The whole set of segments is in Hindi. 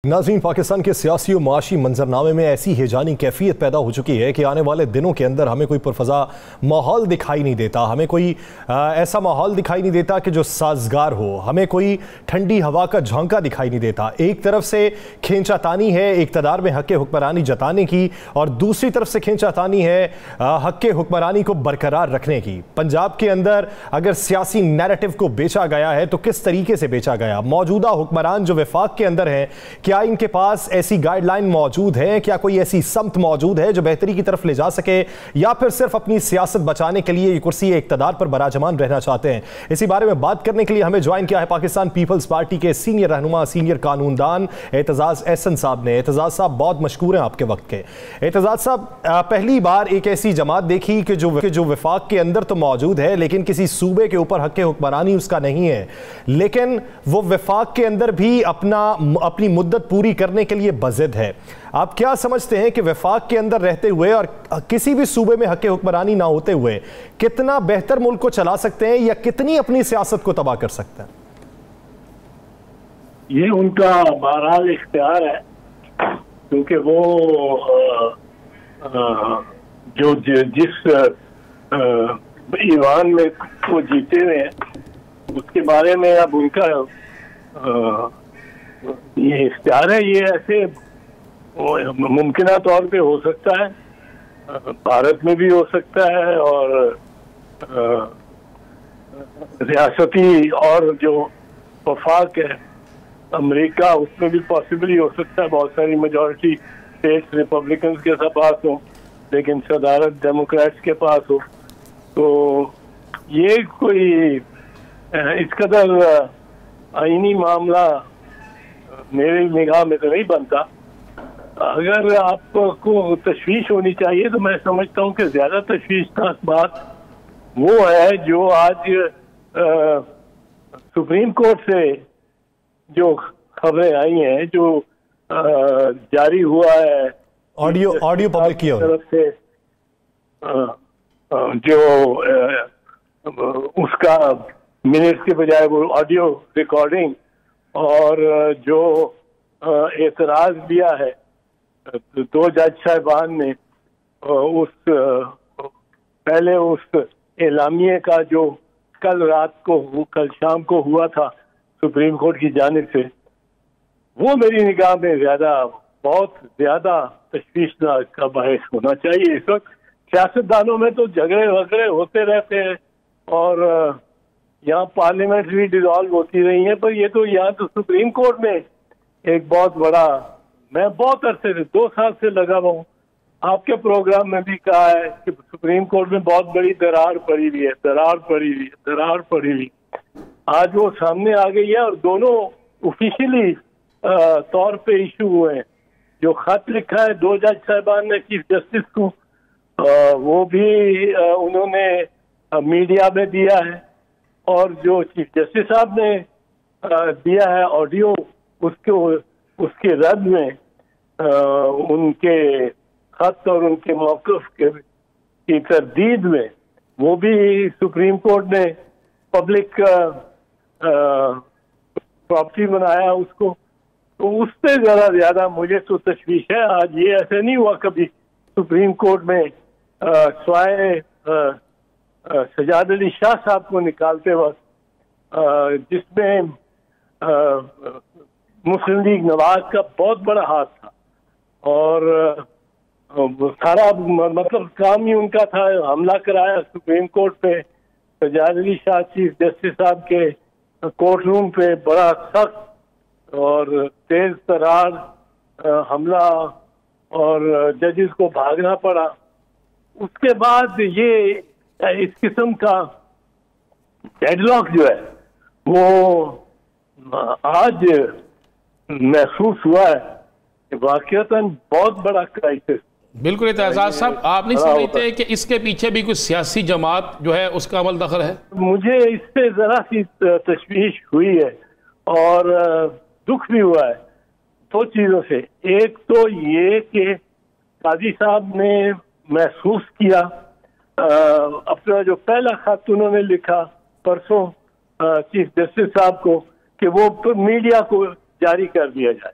नाज़रीन, पाकिस्तान के सियासी और माशी मंजरनामे में ऐसी हैजानी कैफियत पैदा हो चुकी है कि आने वाले दिनों के अंदर हमें कोई पुरफज़ा माहौल दिखाई नहीं देता। हमें कोई ऐसा माहौल दिखाई नहीं देता कि जो साजगार हो। हमें कोई ठंडी हवा का झोंका दिखाई नहीं देता। एक तरफ से खींचातानी है इक़्तिदार में हक़ हुक्मरानी जताने की, और दूसरी तरफ से खींचातानी है हक़ हुक्मरानी को बरकरार रखने की। पंजाब के अंदर अगर सियासी नैरेटिव को बेचा गया है तो किस तरीके से बेचा गया? मौजूदा हुक्मरान जो वफाक के अंदर हैं, क्या इनके पास ऐसी गाइडलाइन मौजूद है? क्या कोई ऐसी समत मौजूद है जो बेहतरी की तरफ ले जा सके, या फिर सिर्फ अपनी सियासत बचाने के लिए ये कुर्सी इक़्तिदार पर बराजमान रहना चाहते हैं? इसी बारे में बात करने के लिए हमें ज्वाइन किया है पाकिस्तान पीपल्स पार्टी के सीनियर रहनुमा, सीनियर कानूनदान एतजाज एहसन साहब ने। एतजाज साहब, बहुत मशकूर हैं आपके वक्त के। एतजाज साहब, पहली बार एक ऐसी जमात देखी कि जो वफाक के अंदर तो मौजूद है लेकिन किसी सूबे के ऊपर हक़ हुक्मरानी उसका नहीं है, लेकिन वो वफाक के अंदर भी अपनी मुद्दत पूरी करने के लिए बज़िद है। आप क्या समझते हैं कि वफाक के अंदर रहते हुए और किसी भी सूबे में हक़ हुक्मरानी ना होते हुए कितना बेहतर मुल्क को चला सकते हैं, या कितनी अपनी सियासत को तबाह कर सकते हैं? ये उनका बहरहाल इख्तियार है, क्योंकि वो जिस ईवान में वो जीते हुए हैं उसके बारे में अब उनका ये इख्तियार है। ये ऐसे मुमकिन तौर पे हो सकता है, भारत में भी हो सकता है, और रियासती और जो वफाक है अमेरिका उसमें भी पॉसिबली हो सकता है। बहुत सारी मेजॉरिटी स्टेट्स रिपब्लिकन के पास हो लेकिन सदारत डेमोक्रेट्स के पास हो, तो ये कोई इस कदर आईनी मामला मेरी निगाह में तो नहीं बनता। अगर आपको तशवीश होनी चाहिए तो मैं समझता हूँ कि ज्यादा तशवीशनाक बात वो है जो आज सुप्रीम कोर्ट से जो खबरें आई हैं, जो जारी हुआ है ऑडियो पब्लिक की तरफ से, जो उसका मिनट्स के बजाय वो ऑडियो रिकॉर्डिंग, और जो एतराज दिया है दो जज साहिबान ने पहले उस एलामिये का जो कल शाम को हुआ था सुप्रीम कोर्ट की जानिब से, वो मेरी निगाह में बहुत ज्यादा तशवीशनाक का बायस होना चाहिए। इस वक्त सियासतदानों में तो झगड़े वगड़े होते रहते हैं और यहाँ पार्लियामेंट भी डिसॉल्व होती रही है, पर ये तो यहाँ तो सुप्रीम कोर्ट में एक बहुत बड़ा, मैं बहुत अरसे से 2 साल से लगा हुआ हूँ, आपके प्रोग्राम में भी कहा है कि सुप्रीम कोर्ट में बहुत बड़ी दरार पड़ी हुई है। आज वो सामने आ गई है और दोनों ऑफिशियली तौर पे इशू हुए हैं। जो खत लिखा है 2 जज साहिबान ने चीफ जस्टिस को, वो भी उन्होंने मीडिया में दिया है, और जो चीफ जस्टिस साहब ने दिया है ऑडियो, उसके रद्द में उनके खत और उनके मौक़िफ़ की तरदीद में वो भी सुप्रीम कोर्ट ने पब्लिक प्रॉपर्टी बनाया उसको, तो उससे ज़रा ज़्यादा मुझे तो तशवीश है। आज ये ऐसे नहीं हुआ कभी सुप्रीम कोर्ट में स्वाय सजाद अली शाह साहब को निकालते वक्त, जिसमें मुस्लिम लीग नवाज का बहुत बड़ा हाथ था, और सारा मतलब काम ही उनका था, हमला कराया सुप्रीम कोर्ट पे। सजाद अली शाह चीफ जस्टिस साहब के कोर्ट रूम पे बड़ा सख्त और तेज तरार हमला, और जजेस को भागना पड़ा। उसके बाद ये इस किस्म का डेडलॉक जो है वो आज महसूस हुआ है कि वाकईतन बहुत बड़ा क्राइसिस। बिल्कुल एतजाज साहब, आप नहीं समझते कि इसके पीछे भी कुछ सियासी जमात जो है उसका अमल दखल है? मुझे इससे जरा सी तशवीश हुई है और दुख भी हुआ है 2 चीजों से। एक तो ये कि काजी साहब ने महसूस किया अपना जो पहला खत उन्होंने लिखा परसों चीफ जस्टिस साहब को, कि वो मीडिया को जारी कर दिया जाए,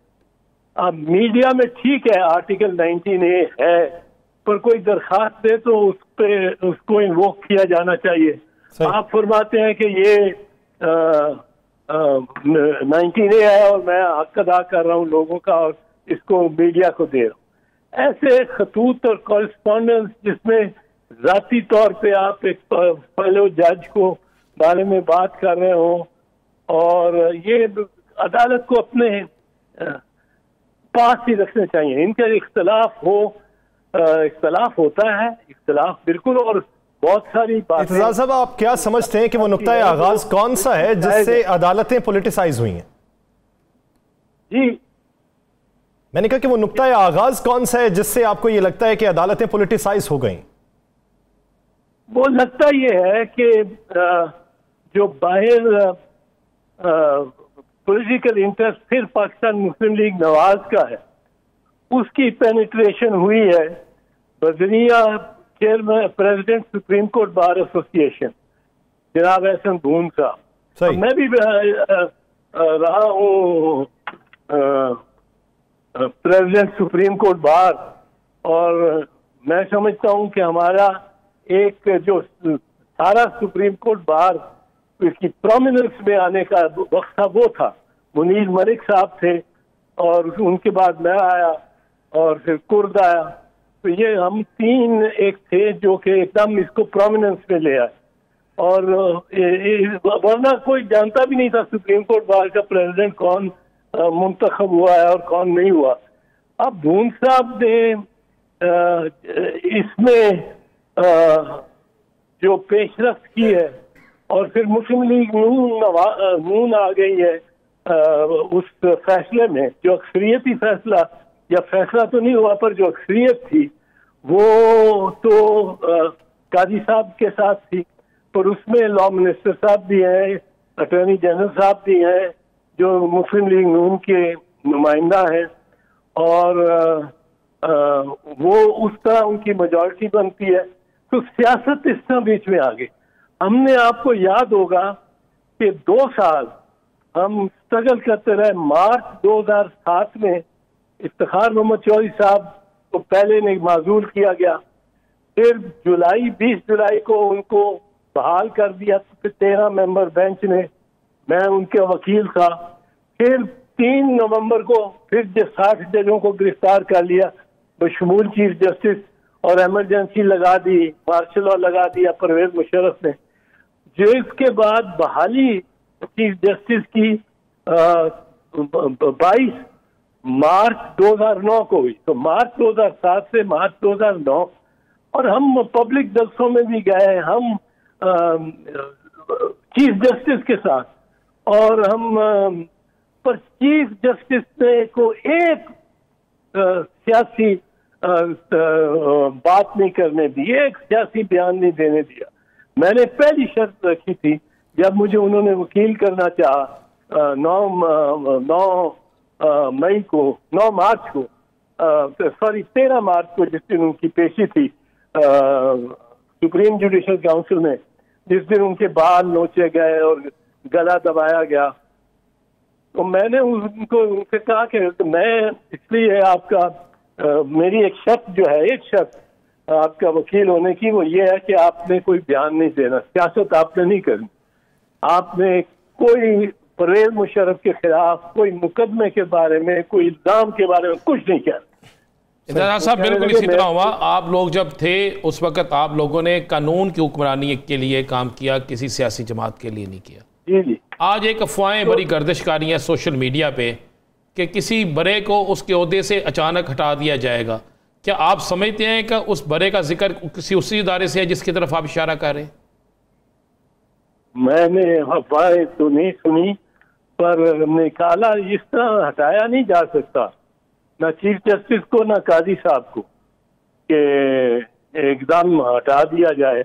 अब मीडिया में ठीक है आर्टिकल 19A है, पर कोई दरखास्त दे तो उस पे उसको इन्वोक किया जाना चाहिए। आप फरमाते हैं कि ये 19A है और मैं हक अदा कर रहा हूँ लोगों का और इसको मीडिया को दे रहा हूँ। ऐसे खतूत और कॉरेस्पॉन्डेंस जिसमें जाती तौर पे आप एक फेलो जज को बारे में बात कर रहे हो और ये अदालत को अपने पास ही रखने चाहिए। इनका इख्तलाफ हो, इख्तलाफ होता है, इख्तलाफ बिल्कुल, और बहुत सारी बातें। इत्तेज़ाज़ साहब, आप क्या समझते हैं कि वो नुक्ता आगाज कौन सा है जिससे अदालतें पॉलिटिसाइज हुई हैं? जी, मैंने कहा कि वो नुक्ता आगाज कौन सा है जिससे आपको ये लगता है कि अदालतें पॉलिटिसाइज हो गई? वो लगता ये है कि जो बाहर पॉलिटिकल इंटरेस्ट फिर पाकिस्तान मुस्लिम लीग नवाज का है, उसकी पेनिट्रेशन हुई है बजरिया chairman president supreme court bar association जनाब एहसन भून साहब। मैं भी रहा हूँ प्रेसिडेंट सुप्रीम कोर्ट बार, और मैं समझता हूँ कि हमारा एक जो सारा सुप्रीम कोर्ट बार इसकी प्रोमिनेंस में आने का वक्त था वो था मुनीर मलिक साहब थे, और उनके बाद मैं आया और फिर कुर्द आया। तो ये हम तीन एक थे जो कि एकदम इसको प्रोमिनेंस में ले आए, और वरना कोई जानता भी नहीं था सुप्रीम कोर्ट बार का प्रेसिडेंट कौन मुंतखब हुआ है और कौन नहीं हुआ। अब भून साहब ने इसमें जो पेशरफ्त की है, और फिर मुस्लिम लीग नून आ गई है उस फैसले में, जो अक्सरियती फैसला, या फैसला तो नहीं हुआ पर जो अक्सरियत थी वो तो काजी साहब के साथ थी, पर उसमें लॉ मिनिस्टर साहब भी हैं, अटॉर्नी जनरल साहब भी हैं जो मुस्लिम लीग नून के नुमाइंदा हैं, और वो उस तरह उनकी मेजॉरिटी बनती है। तो सियासत इस तरह बीच में आ गई। हमने, आपको याद होगा कि 2 साल हम स्ट्रगल करते रहे। मार्च 2007 में इफ्तिखार मोहम्मद चौधरी साहब को पहले ने माजूल किया गया, फिर 20 जुलाई को उनको बहाल कर दिया 13 मेंबर बेंच ने, मैं उनके वकील था। फिर 3 नवंबर को फिर 60 जजों को गिरफ्तार कर लिया बशमूल चीफ जस्टिस, और इमरजेंसी लगा दी, मार्शल लॉ लगा दिया परवेज मुशर्रफ ने। जो इसके बाद बहाली चीफ जस्टिस की 22 मार्च 2009 को हुई। तो मार्च 2007 से मार्च 2009, और हम पब्लिक जलसों में भी गए, हम चीफ जस्टिस के साथ, और हम पर चीफ जस्टिस ने को एक सियासी बात नहीं करने दी, एक सियासी बयान नहीं देने दिया। मैंने पहली शर्त रखी थी जब मुझे उन्होंने वकील करना चाहा 9 मार्च को, सॉरी 13 मार्च को, जिस दिन उनकी पेशी थी सुप्रीम जुडिशल काउंसिल में, जिस दिन उनके बाल नोचे गए और गला दबाया गया। तो मैंने उनसे कहा कि मैं इसलिए आपका मेरी एक शर्त जो है, एक शर्त आपका वकील होने की, वो ये है कि आपने कोई बयान नहीं देना, सियासत आपने नहीं करनी, आपने कोई परवेज मुशर्रफ के खिलाफ कोई मुकदमे के बारे में, कोई इल्जाम के बारे में कुछ नहीं कहना। इत्तेज़ाज़ साहब, बिल्कुल इसी तरह हुआ। आप लोग जब थे उस वक्त आप लोगों ने कानून की हुक्मरानी के लिए काम किया, किसी सियासी जमात के लिए नहीं किया। जी जी। आज एक अफवाहें बड़ी गर्दिशकारी हैं सोशल मीडिया पे कि किसी बड़े को उसके ओहदे से अचानक हटा दिया जाएगा। क्या आप समझते हैं कि उस बड़े का जिक्र किसी उसी इदारे से है जिसकी तरफ आप इशारा कर रहे हैं? मैंने अफवाहें तो नहीं सुनी, पर निकाला इस तरह हटाया नहीं जा सकता, ना चीफ जस्टिस को ना काजी साहब को, कि एकदम हटा दिया जाए।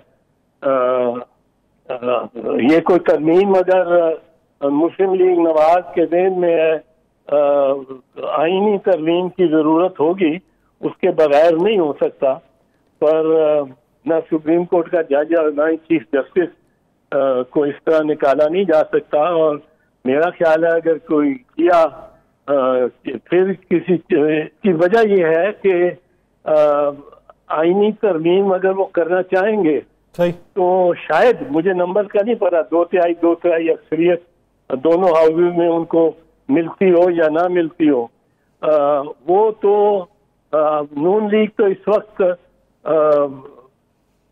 ये कोई तरमीम अगर मुस्लिम लीग नवाज के दिन में है, आईनी तरमीम की जरूरत होगी, उसके बगैर नहीं हो सकता। पर ना सुप्रीम कोर्ट का जज और ना ही चीफ जस्टिस को इस तरह निकाला नहीं जा सकता। और मेरा ख्याल है अगर कोई किया फिर किसी की वजह यह है कि आईनी तरमीम अगर वो करना चाहेंगे सही, तो शायद, मुझे नंबर का नहीं पता, 2/3 अक्सरियत दोनों हाउसेज में उनको मिलती हो या ना मिलती हो। वो तो नून लीग तो इस वक्त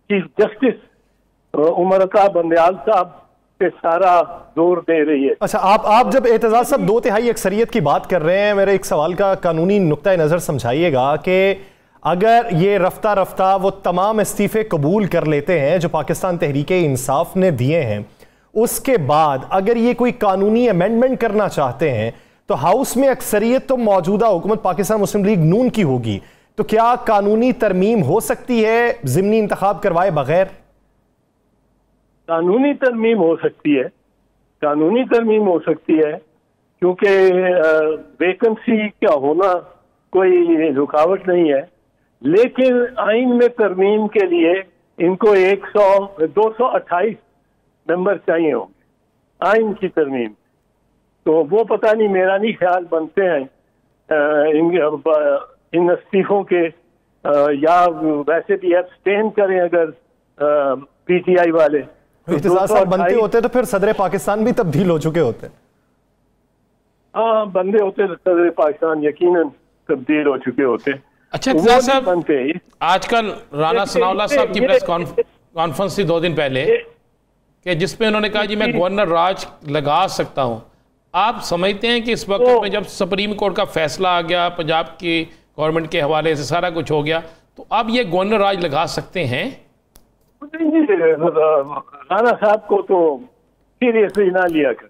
चीफ जस्टिस उमर अता बंदयाल साहब पे सारा जोर दे रही है। अच्छा, आप जब एतजाज साहब 2/3 अक्सरियत की बात कर रहे हैं, मेरे एक सवाल का कानूनी नुक्ता नज़र समझाइएगा कि अगर ये रफ्ता रफ्ता वो तमाम इस्तीफे कबूल कर लेते हैं जो पाकिस्तान तहरीक इंसाफ ने दिए हैं, उसके बाद अगर ये कोई कानूनी अमेंडमेंट करना चाहते हैं तो हाउस में अक्सरियत तो मौजूदा हुकूमत पाकिस्तान मुस्लिम लीग नून की होगी, तो क्या कानूनी तरमीम हो सकती है ज़िमनी इंतखाब करवाए बगैर? कानूनी तरमीम हो सकती है, कानूनी तरमीम हो सकती है, क्योंकि वैकेंसी का होना कोई रुकावट नहीं है। लेकिन आइन में तरमीम के लिए इनको 228 मेंबर चाहिए होंगे आइन की तरमीम। तो वो पता नहीं, मेरा नहीं ख्याल बनते हैं इन इस्तीफों के, या वैसे भी एब्सटेन करें अगर पीटीआई वाले। एतजाज साहब बनते होते तो फिर सदर पाकिस्तान भी तब्दील हो चुके होते। हाँ, बंदे होते तो सदर पाकिस्तान यकीनन तब्दील हो चुके होते। अच्छा एतजाज साहब, आजकल राना सनाउल्लाह साहब की प्रेस कॉन्फ्रेंस थी 2 दिन पहले कि जिसमें उन्होंने कहा जी मैं गवर्नर राज लगा सकता हूं। आप समझते हैं कि इस वक्त में जब सुप्रीम कोर्ट का फैसला आ गया, पंजाब की गवर्नमेंट के हवाले से सारा कुछ हो गया, तो अब ये गवर्नर राज लगा सकते हैं? राना साहब को तो सीरियसली ना लिया कर।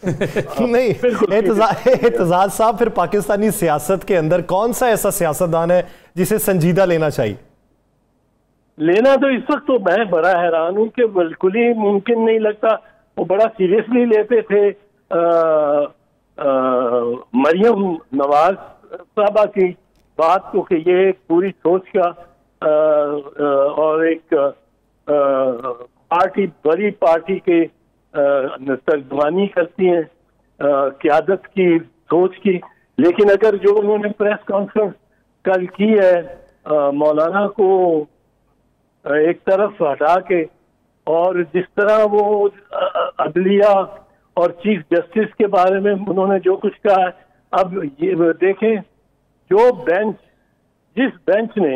नहीं, एतजाज साहब, फिर पाकिस्तानी सियासत के अंदर कौन सा ऐसा सियासतदान है जिसे संजीदा लेना चाहिए? लेना तो इस वक्त तो मैं बड़ा हैरान हूं कि बिल्कुल ही मुमकिन नहीं लगता। वो बड़ा सीरियसली लेते थे मरियम नवाज साहबा की बात को कि ये एक पूरी सोच का और एक पार्टी, बड़ी पार्टी के तर्जमानी करती हैं क़यादत की सोच की। लेकिन अगर जो उन्होंने प्रेस कॉन्फ्रेंस कल की है मौलाना को एक तरफ हटा के, और जिस तरह वो अदलिया और चीफ जस्टिस के बारे में उन्होंने जो कुछ कहा है, अब ये देखें जो बेंच, जिस बेंच ने,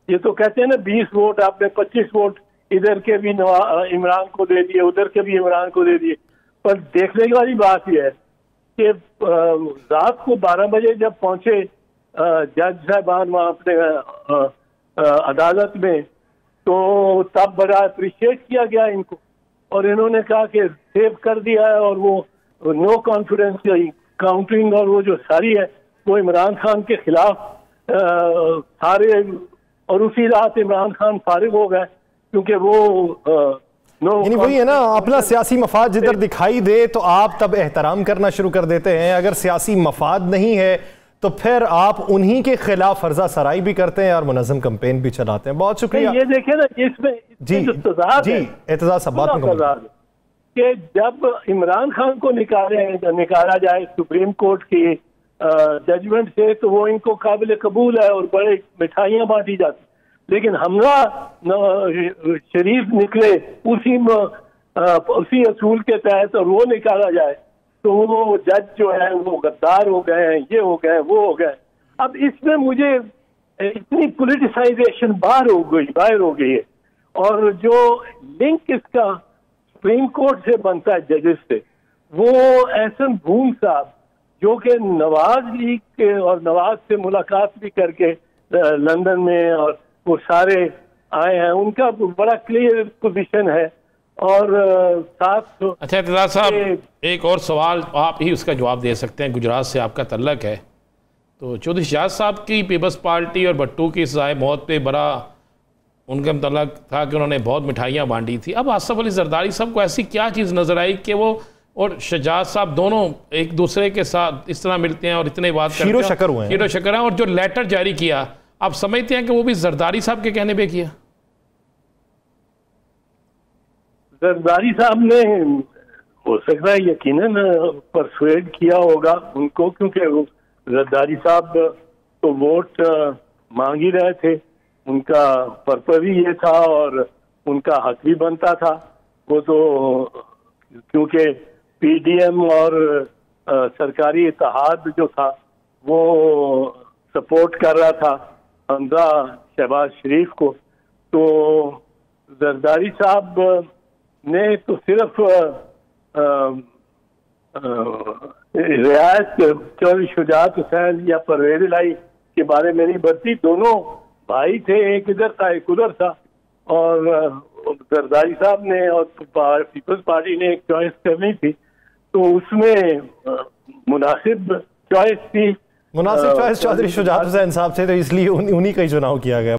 ये तो कहते हैं ना 20 वोट आपने 25 वोट इधर के भी इमरान को दे दिए, उधर के भी इमरान को दे दिए। पर देखने वाली बात यह है कि रात को 12 बजे जब पहुंचे जज साहबान वहां अपने अदालत में, तो तब बड़ा अप्रिशिएट किया गया इनको, और इन्होंने कहा कि सेव कर दिया है, और वो नो कॉन्फिडेंस काउंटिंग और वो जो सारी है वो इमरान खान के खिलाफ सारे, और उसी रात इमरान खान फारिग हो गए क्योंकि वो यानी वही है ना, अपना सियासी मफाद जिधर दिखाई दे तो आप तब एहतराम करना शुरू कर देते हैं, अगर सियासी मफाद नहीं है तो फिर आप उन्हीं के खिलाफ फर्जा सराई भी करते हैं और मुनज़्ज़म कैंपेन भी चलाते हैं। बहुत शुक्रिया। ये देखें ना, इसमें एतजाज साहब बात में कि जब इमरान खान को निकाला जाए सुप्रीम कोर्ट की जजमेंट से, तो वो इनको काबिल कबूल है और बड़े मिठाइयाँ बांटी जाती। लेकिन हमला शरीफ निकले उसी असूल के तहत और वो निकाला जाए, तो वो जज जो है वो गद्दार हो गए हैं, ये हो गए, वो हो गए। अब इसमें मुझे इतनी पॉलिटिसाइजेशन बाहर हो गई है, और जो लिंक इसका सुप्रीम कोर्ट से बनता है जजेस से, वो एहसन भूम साहब जो कि नवाज लीग के और नवाज से मुलाकात भी करके लंदन में और वो सारे आए हैं, उनका बड़ा क्लियर पोजीशन है। और साथ अच्छा एतजाज साहब, एक और सवाल आप ही उसका जवाब दे सकते हैं, गुजरात से आपका तल्लक है, तो चौधरी शहजाद साहब की पीपल्स पार्टी और भट्टू की सजाए मौत पे बड़ा उनका तल्लक था कि उन्होंने बहुत मिठाइयाँ बांटी थी। अब आसफ अली जरदारी साहब को ऐसी क्या चीज़ नजर आई कि वो और शहजाद साहब दोनों एक दूसरे के साथ इस तरह मिलते हैं और इतने बात करते हैं, शीरो शकर हैं, और जो लेटर जारी किया, आप समझते हैं कि वो भी जरदारी साहब के कहने पे किया? जरदारी साहब ने हो सकता है यकीनन परसुएड किया होगा उनको, क्योंकि जरदारी साहब तो वोट मांग ही रहे थे, उनका पर्पज ही ये था और उनका हक भी बनता था। वो तो क्योंकि पीडीएम और सरकारी इत्तेहाद जो था वो सपोर्ट कर रहा था हमजा शहबाज शरीफ को, तो जरदारी साहब ने तो सिर्फ रियायत चौधरी शुजात हुसैन या परवेज इलाही के बारे में नहीं, बल्कि दोनों भाई थे, एक इधर था एक उधर था, और जरदारी साहब ने और पीपल्स पार्टी ने एक चॉइस करनी थी, तो उसमें मुनासिब चॉइस थी। मुनासिब चॉइस चौधरी शुजात हुसैन साहब थे, तो इसलिए उन्हीं का ही चुनाव किया गया।